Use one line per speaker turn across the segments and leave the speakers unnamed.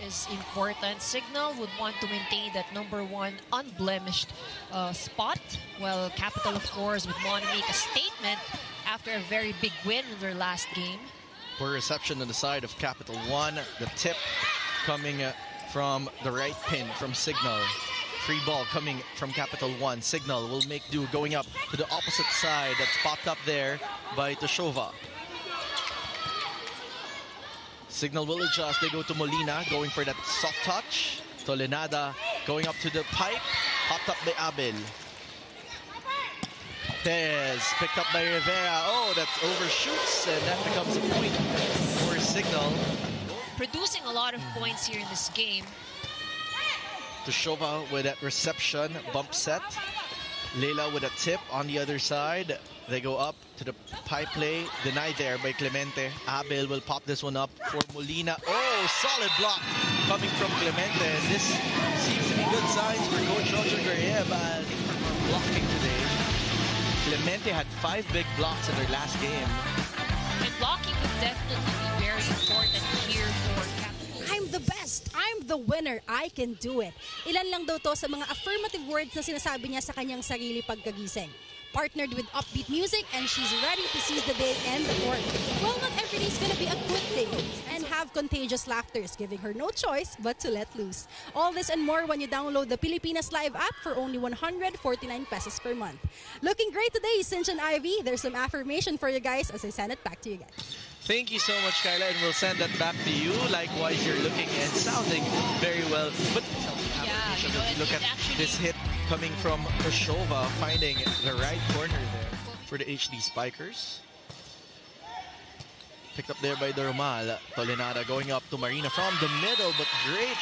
is important. Cignal would want to maintain that #1 unblemished spot, while Capital, of course, would want to make a statement after a very big win in their last game.
Poor reception on the side of Capital One. The tip coming from the right pin from Cignal. Free ball coming from Capital One. Cignal will make do going up to the opposite side. That's popped up there by Toshova. Cignal will adjust. They go to Molina, going for that soft touch. Tolenada going up to the pipe. Popped up by Abel. Perez picked up by Rivera. Oh, that overshoots, and that becomes a point for Cignal.
Producing a lot of points here in this game.
Toshova with that reception, bump set. Leila with a tip on the other side. They go up to the pipe play. Denied there by Clemente. Abel will pop this one up for Molina. Oh, solid block coming from Clemente. And this seems to be good signs for Coach Roger Gareb for blocking today. Clemente had 5 big blocks in their last game.
And blocking would definitely be very important here for Capital.
I'm the best. I'm the winner. I can do it. Ilan lang daw to sa mga affirmative words na sinasabi niya sa kanyang sarili pagkagising. Partnered with upbeat music, and she's ready to seize the day and the court. Well, not every day's gonna be a good day, and have contagious laughters, giving her no choice but to let loose. All this and more when you download the Pilipinas Live app for only 149 pesos per month. Looking great today, Cinch and Ivy. There's some affirmation for you guys as I send it back to you guys.
Thank you so much, Kyla, and we'll send that back to you. Likewise, you're looking and sounding very well. But
yeah, you know,
look at this hit coming from Toshova, finding the right corner there for the HD Spikers. Picked up there by Dorumal. Tolenada going up to Marina from the middle, but great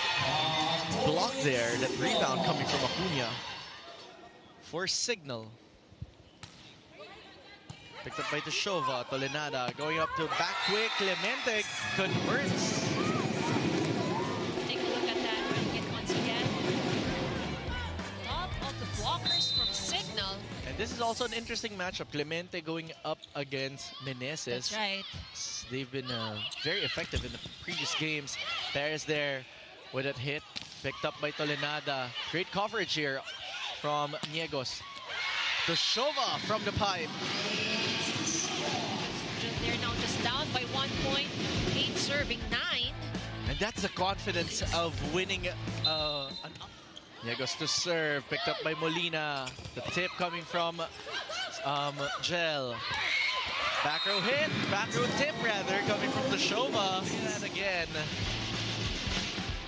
block there. That rebound coming from Acuna for Cignal. Picked up by Toshova. Tolenada going up to back quick. Clemente converts.
Take a look at that racket once again. Top of the blockers from Cignal.
And this is also an interesting matchup. Clemente going up against Meneses.
That's right.
They've been very effective in the previous games. Perez there with that hit. Picked up by Tolenada. Great coverage here from Niegos. Toshova from the pipe.
They're now just down by 1 point. 8 serving 9.
And that's the confidence of winning an up. Niegos to serve. Picked up by Molina. The tip coming from Gel. Back row hit. Back row tip, rather, coming from Toshova. And again,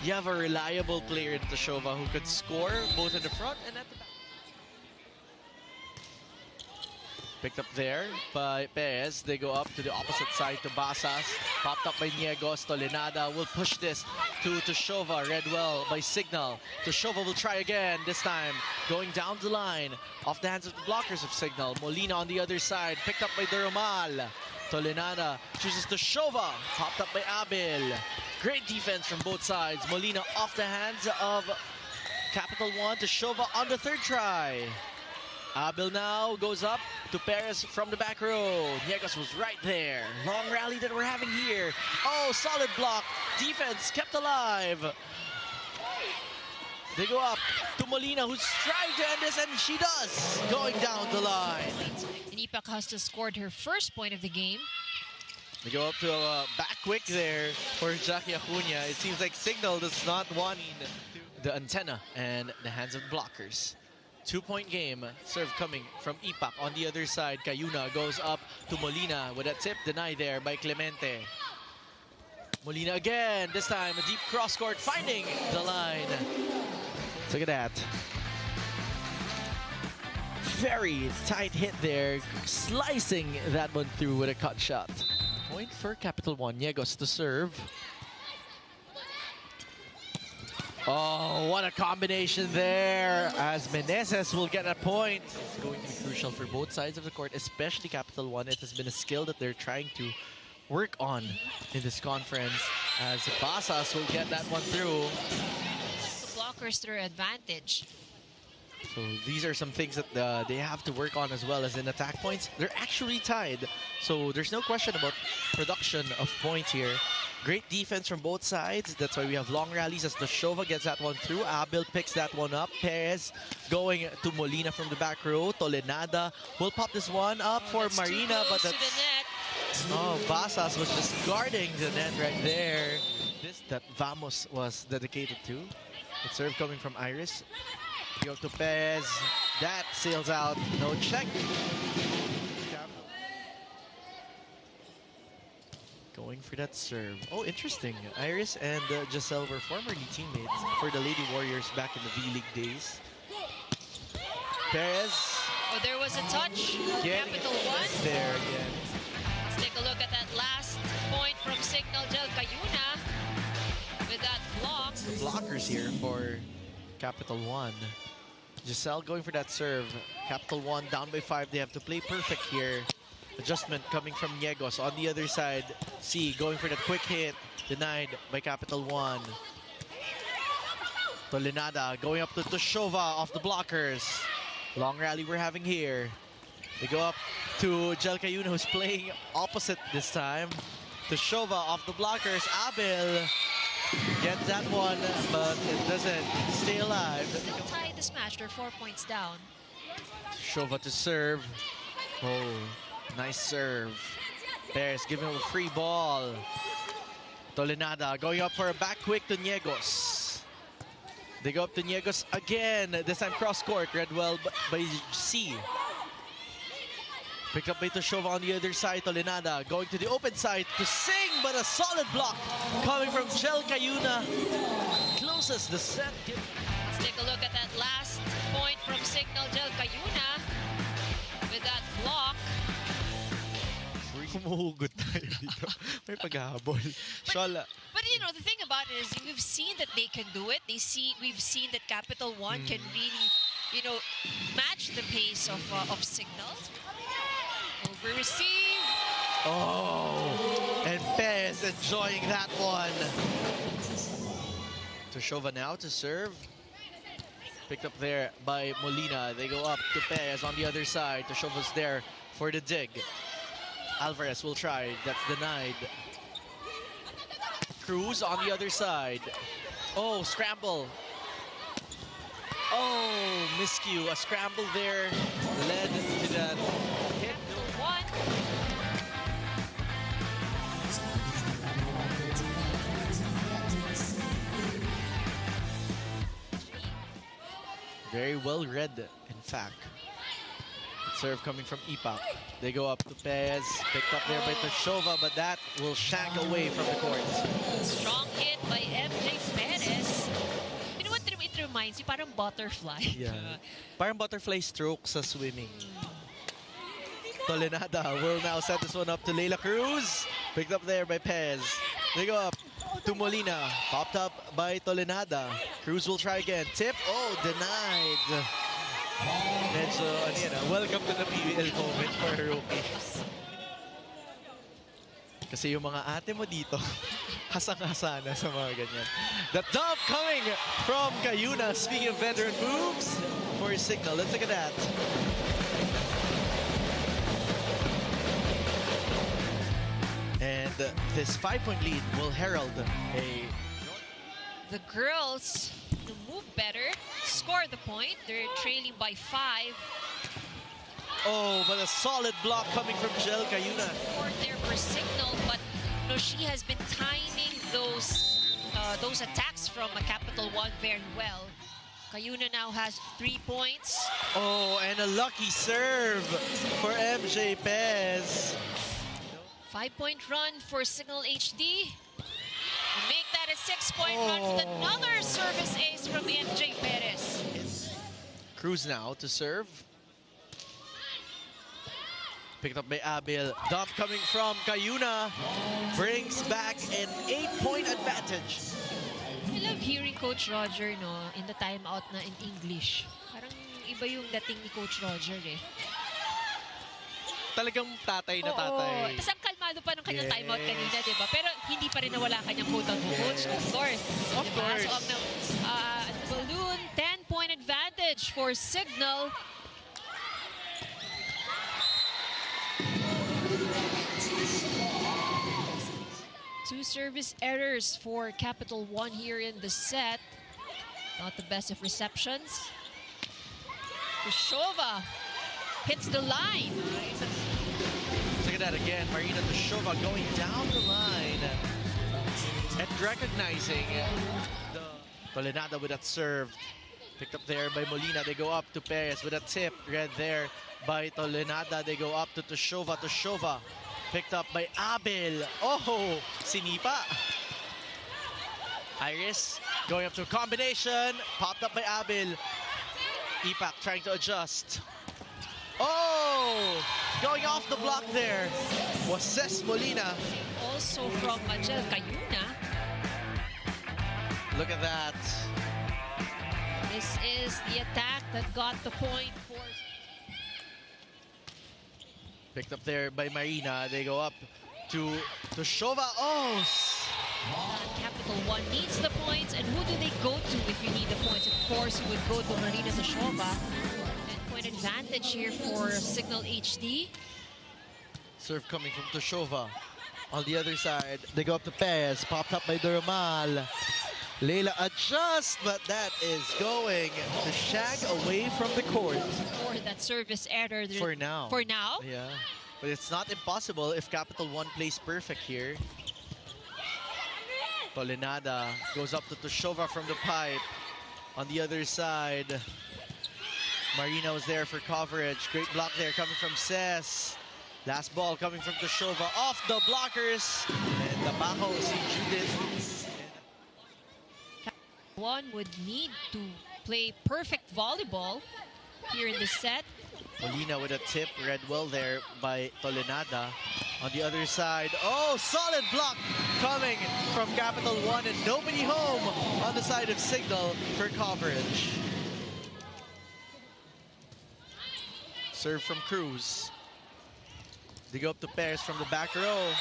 you have a reliable player in Toshova who could score both in the front and at the back. Picked up there by Perez. They go up to the opposite side to Basas. Popped up by Niegos. Tolenada will push this to Toshova. Read well by Cignal. Toshova will try again, this time going down the line. Off the hands of the blockers of Cignal. Molina on the other side. Picked up by Dorumal. Tolenada chooses Toshova. Popped up by Abel. Great defense from both sides. Molina off the hands of Capital One. Toshova on the 3rd try. Abel now goes up to Perez from the back row. Niegos was right there. Long rally that we're having here. Oh, solid block. Defense kept alive. They go up to Molina, who's trying to end this, and she does. Going down the line.
And Ipak has just scored her first point of the game.
They go up to back quick there for Jackie Acuna. It seems like Cignal does not want the antenna and the hands of the blockers. 2-point game. Serve coming from Ipak on the other side. Cayuna goes up to Molina with a tip denied there by Clemente. Molina again. This time a deep cross court, finding the line. Look at that. Very tight hit there. Slicing that one through with a cut shot. Point for Capital One. Niegos to serve. Oh, what a combination there, as Meneses will get a point. It's going to be crucial for both sides of the court, especially Capital One. It has been a skill that they're trying to work on in this conference, as Basas will get that one through.
The blockers to their advantage.
So these are some things that they have to work on, as well as in attack points. They're actually tied, so there's no question about production of points here. Great defense from both sides. That's why we have long rallies as Shova gets that one through. Abel picks that one up. Perez going to Molina from the back row. Tolenada will pop this one up for Marina, but that's... Oh, Basas was just guarding the net right there. This that Vamos was dedicated to. The serve coming from Iris. Go to Perez. That sails out. No check. Going for that serve. Oh, interesting. Iris and Giselle were formerly teammates for the Lady Warriors back in the V-League days. Perez.
Oh, there was a touch. Capital One.
There again.
Let's take a look at that last point from Cignal Cayuna with that block.
The blockers here for Capital One. Giselle going for that serve. Capital One down by 5. They have to play perfect here. Adjustment coming from Niegos. On the other side, C going for the quick hit. Denied by Capital One. Tolenada going up to Shova off the blockers. Long rally we're having here. They go up to Jel Cayuna, who's playing opposite this time. To Shova off the blockers. Abel gets that one, but it doesn't stay alive.
They'll tie this match. They're 4 points down.
Shova to serve. Oh, nice serve. Perez giving him a free ball. Tolenada going up for a back quick to Niegos. They go up to Niegos again. This time cross court. Read well by C. Picked up by Toshova on the other side. Tolenada going to the open side to Sing, but a solid block coming from Jel Cayuna. Closes the set.
Let's take a look at that last point from Cignal Cayuna with that block.
Humuhugot tayo dito. May paghahabol.
But you know, the thing about it is we've seen that they can do it. We've seen that Capital One can really, you know, match the pace of Cignal. Over receive.
Oh, and Perez enjoying that one. Toshova now to serve. Picked up there by Molina. They go up to Perez on the other side. Toshova's there for the dig. Alvarez will try. That's denied. Cruz on the other side. Oh, scramble. Oh, miscue. A scramble there led to that hit.
One.
Very well read, in fact. Serve coming from Ipak. They go up to Perez. Picked up there by Toshova, but that will shank away from the court.
Strong hit by MJ Perez. You know what it reminds you? Parang butterfly.
Yeah. Parang butterfly stroke sa swimming. Tolenada will now set this one up to Leila Cruz. Picked up there by Perez. They go up to Molina. Popped up by Tolenada. Cruz will try again. Tip. Oh, denied. Medyo, welcome to the PVL moment for a rookie. Kasi yung mga ate mo dito, hasang-hasa na sa mga ganyan. The dump coming from Cayuna. Speaking of veteran moves for Cignal. Let's look at that. And this 5-point lead will herald a...
The girls to move better, score the point. They're trailing by 5.
Oh, but a solid block coming from Jel Cayuna.
Court there for Cignal, but you know, she has been timing those attacks from a Capital One very well. Cayuna now has 3 points.
Oh, and a lucky serve for MJ Perez.
5-point run for Cignal HD. Make that a 6-point run with another service ace from MJ Perez.
Cruz now to serve. Picked up by Abel. Dump coming from Cayuna. Brings back an 8-point advantage.
I love hearing Coach Roger in the timeout na in English. Parang iba yung dating ni Coach Roger eh.
Talagang tatay na tatay.
Tapos ang kalmado pa ng kanyang timeout kanina, di ba? Pero hindi pa rin nawala kanyang quote-unquote coach. Of course.
Of course.
So, balloon 10-point advantage for Cignal. Two service errors for Capital One here in the set. Not the best of receptions. Tushova hits the line.
Look at that again. Marina Tushova going down the line and recognizing the Tolenada with that serve. Picked up there by Molina. They go up to Perez with a tip. Read there by Tolenada. They go up to Tushova. Tushova picked up by Abel. Oh, sinipa. Iris going up to a combination. Popped up by Abel. Ipak trying to adjust. Oh, going off the block there was Ces Molina.
Also from Angel Cayuna.
Look at that.
This is the attack that got the point for...
Picked up there by Marina. They go up to Shova. Oh!
Capital One needs the points. And who do they go to if you need the points? Of course, you would go to Marina Tushova. 10-point advantage here for Cignal HD.
Serve coming from Tushova. On the other side, they go up to Perez. Popped up by Duramal. Leila adjusts, but that is going to shag away from the court.
For that service error.
For now.
For now?
Yeah. But it's not impossible if Capital One plays perfect here. Tolenada goes up to Tushova from the pipe. On the other side, Marina was there for coverage. Great block there coming from Ces. Last ball coming from Tushova off the blockers. And the Bajo si Judith.
One would need to play perfect volleyball here in the set.
Molina with a tip, read well there by Tolenada. On the other side, oh, solid block coming from Capital One and nobody home on the side of Cignal for coverage. Serve from Cruz. They go up to Perez from the back row.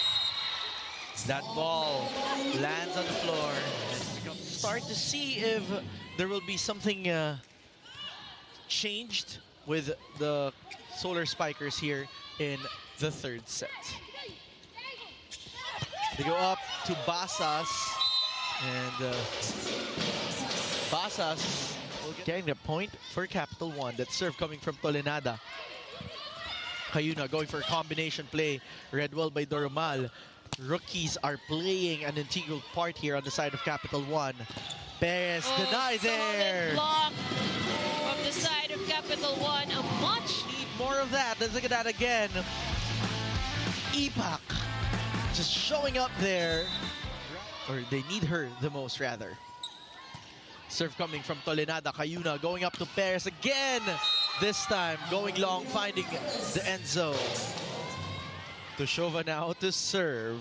That ball lands on the floor. Start to see if there will be something changed with the Solar Spikers here in the third set. They go up to Basas, and Basas will getting the point for Capital One. That serve coming from Tolenada. Cayuna going for a combination play, read well by Doromal. Rookies are playing an integral part here on the side of Capital One. Perez denied there.
Block from the side of Capital One. A much
need more of that. Let's look at that again. Ipak just showing up there. Or they need her the most, rather. Serve coming from Tolenada. Cayuna going up to Perez again. This time going long, finding the end zone. Tushova now to serve.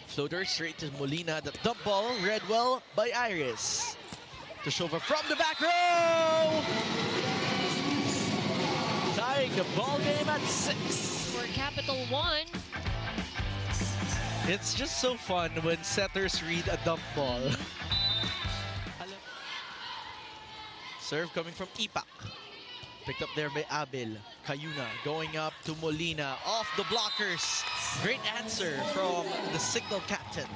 Floater straight to Molina. The dump ball read well by Iris. Tushova from the back row. Tying the ball game at 6.
For Capital One.
It's just so fun when setters read a dump ball. Serve coming from Ipak. Picked up there by Abel. Cayuna going up to Molina. Off the blockers. Great answer from the Cignal captain.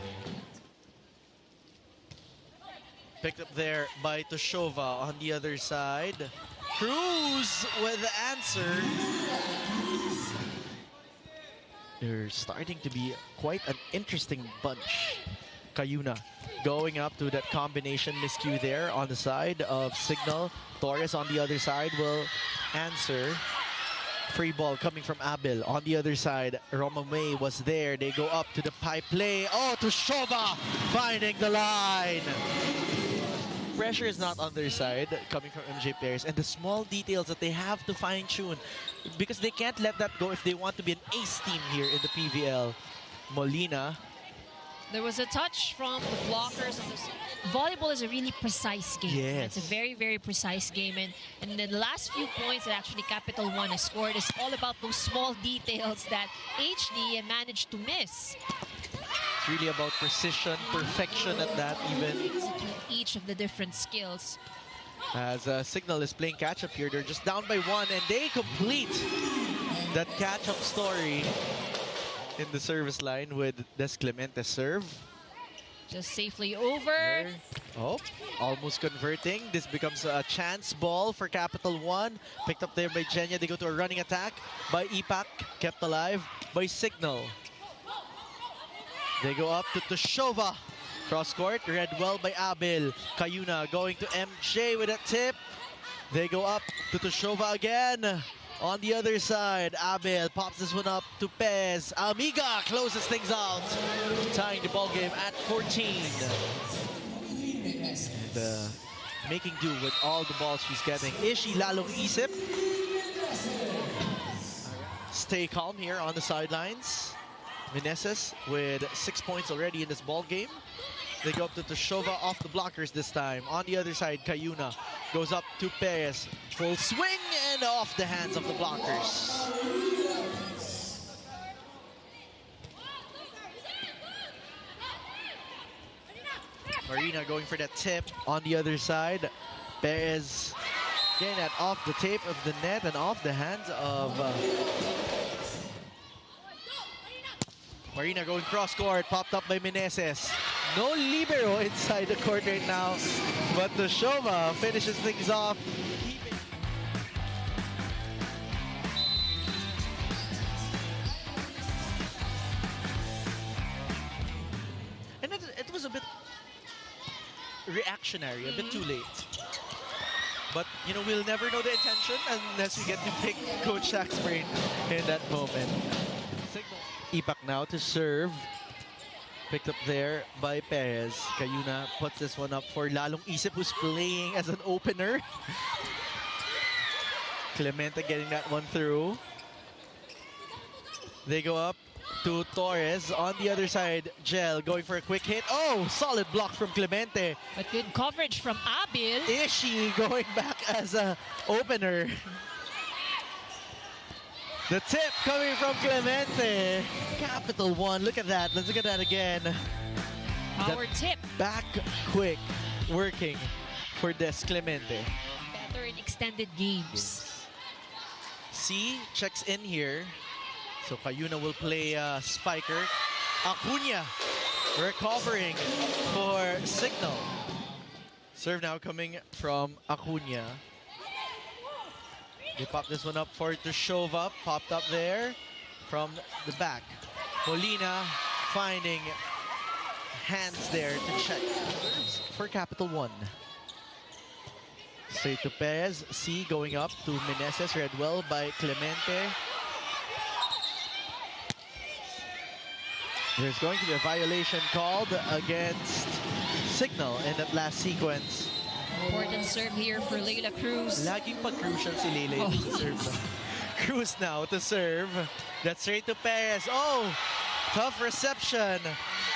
Picked up there by Tushova on the other side. Cruz with the answer. They're starting to be quite an interesting bunch. Cayuna going up to that combination miscue there on the side of Cignal. Torres on the other side will answer. Free ball coming from Abel. On the other side, Roma May was there. They go up to the pipe play. Oh, Tushova finding the line. Pressure is not on their side coming from MJ Perez. And the small details that they have to fine-tune because they can't let that go if they want to be an ace team here in the PVL. Molina.
There was a touch from the blockers. Volleyball is a really precise game.
Yes.
It's a very, very precise game. And the last few points that actually Capital One has scored is all about those small details that HD managed to miss.
It's really about precision, perfection at that even.
Each of the different skills.
As Cignal is playing catch-up here, they're just down by 1 and they complete that catch-up story. in the service line with Des Clemente serve.
Just safely over.
Oh, almost converting. This becomes a chance ball for Capital One. Picked up there by Genya. They go to a running attack by Ipak. Kept alive by Cignal. They go up to Tushova. Cross court. Read well by Abel. Cayuna going to MJ with a tip. They go up to Tushova again. On the other side, Abel pops this one up to Pez. Amiga closes things out, tying the ball game at 14. And making do with all the balls she's getting. Ishi lalong isip. Stay calm here on the sidelines. Meneses with 6 points already in this ball game. They go up to Tushova off the blockers this time. On the other side, Cayuna goes up to Perez. Full swing and off the hands of the blockers. Marina going for that tip. On the other side, Perez getting that off the tape of the net and off the hands of... Marina going cross-court, popped up by Meneses. No libero inside the court right now, but Tushova finishes things off. And it was a bit reactionary, a bit too late. But, you know, we'll never know the intention unless we get to pick Coach Shaq's brain in that moment. Ipak now to serve. Picked up there by Perez. Cayuna puts this one up for Lalong Isip, who's playing as an opener. Clemente getting that one through. They go up to Torres. On the other side, Gel going for a quick hit. Oh, solid block from Clemente.
But good coverage from Abil.
Ishi going back as an opener. The tip coming from Clemente. Capital One, look at that. Let's look at that again.
Power tip.
Back quick working for Des Clemente.
Better in extended games.
C checks in here. So Cayuna will play Spiker. Acuna recovering for Cignal. Serve now coming from Acuna. They pop this one up for Tushova. Popped up there from the back. Molina finding hands there to check. For Capital One. Straight to Perez. C going up to Meneses. Read well by Clemente. There's going to be a violation called against Cignal in that last sequence.
Important serve here for Leila Cruz.
Laging pag-crucial si Leila yung serve. Cruz now to serve. That's straight to Perez. Oh, tough reception.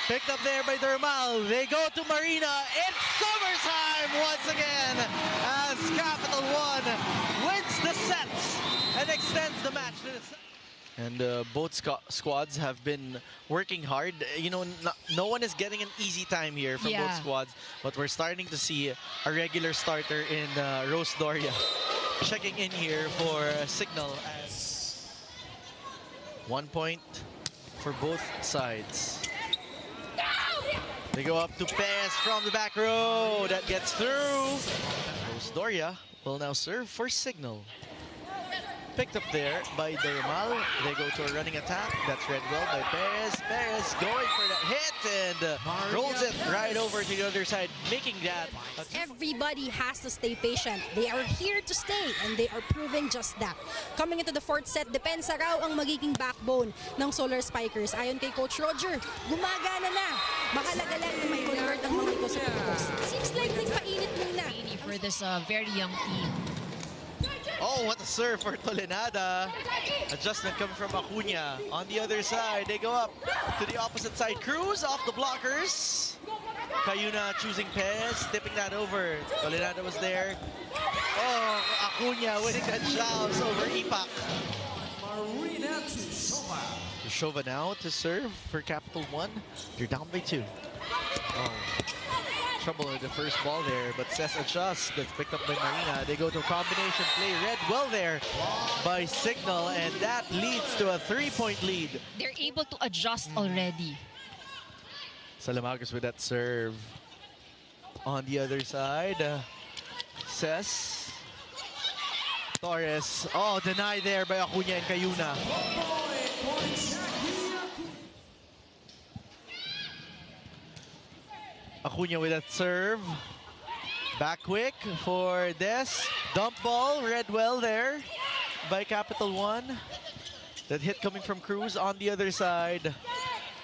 Picked up there by Dermal. They go to Marina. It's summertime once again as Capital One wins the sets and extends the match to the set. And both squads have been working hard. You know, no one is getting an easy time here from both squads. But we're starting to see a regular starter in Rose Doria checking in here for Cignal. 1 point for both sides. They go up to Pez from the back row. That gets through. Rose Doria will now serve for Cignal. Picked up there by Dermal. They go to a running attack. That's read well by Perez. Perez going for that hit and rolls it right over to the other side, making that.
Everybody has to stay patient. They are here to stay and they are proving just that. Coming into the fourth set, depensa raw ang magiging backbone ng Solar Spikers. Ayon kay Coach Roger, gumagana na. Mahalaga lang na may convert ang mga ito sa pagkos. Seems like nagpainit muna.
For this very young team.
Oh, what a serve for Tolenada. Adjustment coming from Acuna. On the other side, they go up to the opposite side. Cruz off the blockers. Cayuna choosing Perez, tipping that over. Tolenada was there. Oh, Acuna winning that shout over Ipak. Tushova now to serve for Capital One. They're down by 2. Oh. trouble with the first ball there, but Cess adjusts. That's picked up by Marina. They go to combination play. Read well there by Cignal, and that leads to a 3-point lead.
They're able to adjust already.
Salamagos with that serve. On the other side, Cess. Torres. Oh, denied there by Acuna and Cayuna. Acuna with that serve. Back quick for Des. Dump ball, read well there by Capital One. That hit coming from Cruz on the other side.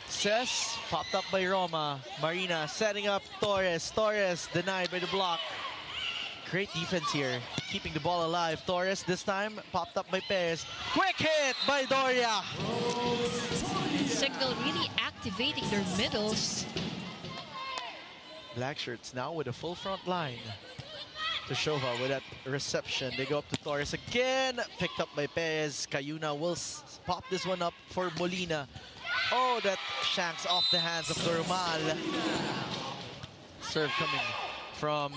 Cess, popped up by Roma. Marina setting up Torres. Torres denied by the block. Great defense here, keeping the ball alive. Torres this time, popped up by Perez. Quick hit by Doria.
Cignal really activating their middles.
Black shirts now with a full front line. Toshova with that reception. They go up to Torres again. Picked up by Perez. Cayuna will pop this one up for Molina. Oh, that shanks off the hands of Dormal. Serve coming from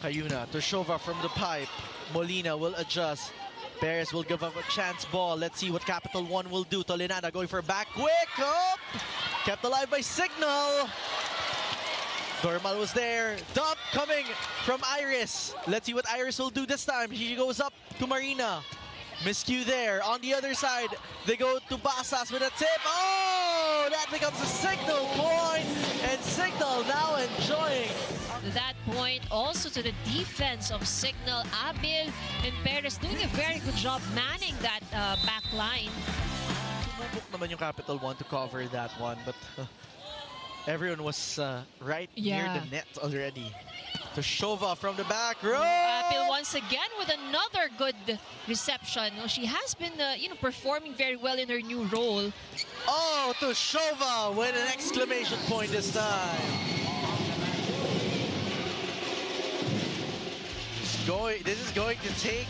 Cayuna. Toshova from the pipe. Molina will adjust. Perez will give up a chance ball. Let's see what Capital One will do. Tolinada going for a back quick. Oh! Kept alive by Cignal. Dormal was there. Dump coming from Iris. Let's see what Iris will do this time. She goes up to Marina. Miscue there. On the other side, they go to Basas with a tip. Oh! That becomes a Cignal point. And Cignal now enjoying.
That point also to the defense of Cignal. Abil and Perez doing a very good job manning that back line.
Tumubok naman yung Capital One to cover that one, but everyone was right near the net already. Toshova from the back row.
Abil once again with another good reception. Well, she has been performing very well in her new role.
Oh, Toshova with an exclamation point this time. This is going to take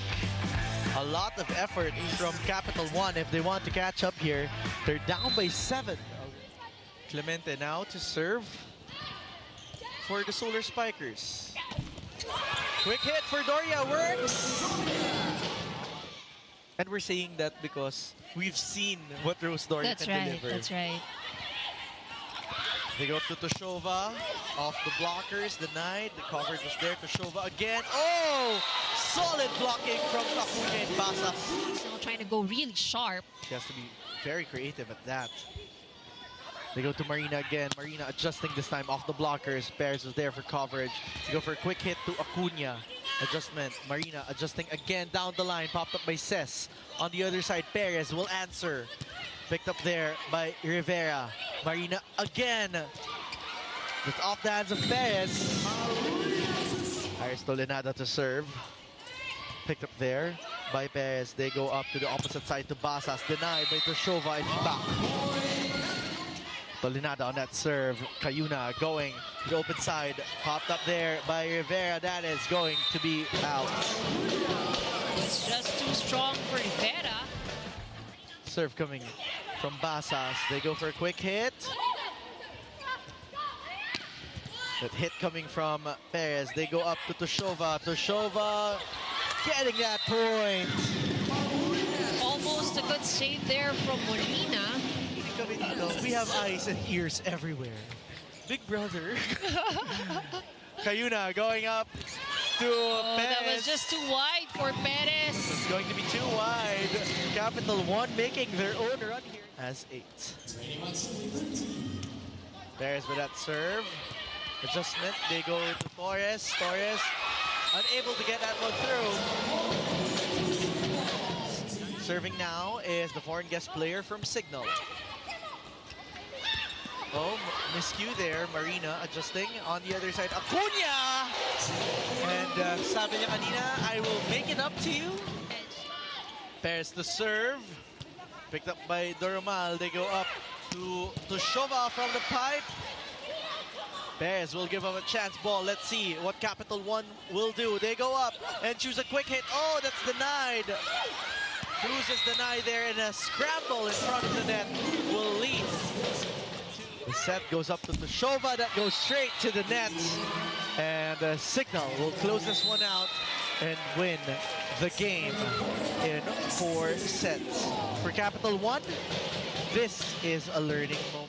a lot of effort from Capital One if they want to catch up here. They're down by 7. Clemente now to serve for the Solar Spikers. Quick hit for Doria, works! And we're saying that because we've seen what Rose Doria can deliver.
That's right.
They go up to Toshova, off the blockers, denied. The coverage was there. Toshova again. Oh! Solid blocking from Acuna and Basas.
Still trying to go really sharp.
She has to be very creative at that. They go to Marina again. Marina adjusting this time off the blockers. Perez was there for coverage. They go for a quick hit to Acuna. Adjustment. Marina adjusting again down the line. Popped up by Cess. On the other side, Perez will answer. Picked up there by Rivera. Marina again. It's off the hands of Perez. Iris Tolinada to serve. Picked up there by Perez. They go up to the opposite side to Basas. Denied by Toshova and Ibak. Tolinada on that serve. Cayuna going to the open side. Popped up there by Rivera. That is going to be out.
It's just too strong for Rivera.
Serve coming from Basas. They go for a quick hit. That hit coming from Perez. They go up to Toshova. Toshova getting that point.
Almost a good save there from Molina.
We have eyes and ears everywhere. Big brother. Cayuna going up to Perez.
That was just too wide for Perez.
It's going to be too wide. Capital One making their own run here as 8. Perez with that serve. Adjustment. They go to Torres. Torres unable to get that one through. Serving now is the foreign guest player from Cignal. Oh, miscue there. Marina adjusting on the other side. Acuna! And sabi niya kanina, I will make it up to you. Perez to serve. Picked up by Dormal. They go up to Toshova from the pipe. Perez will give up a chance ball. Let's see what Capital One will do. They go up and choose a quick hit. Oh, that's denied. Cruz is denied there, and a scramble in front of the net will lead. The set goes up to Tushova, that goes straight to the net. And Cignal will close this one out and win the game in 4 sets. For Capital One, this is a learning moment.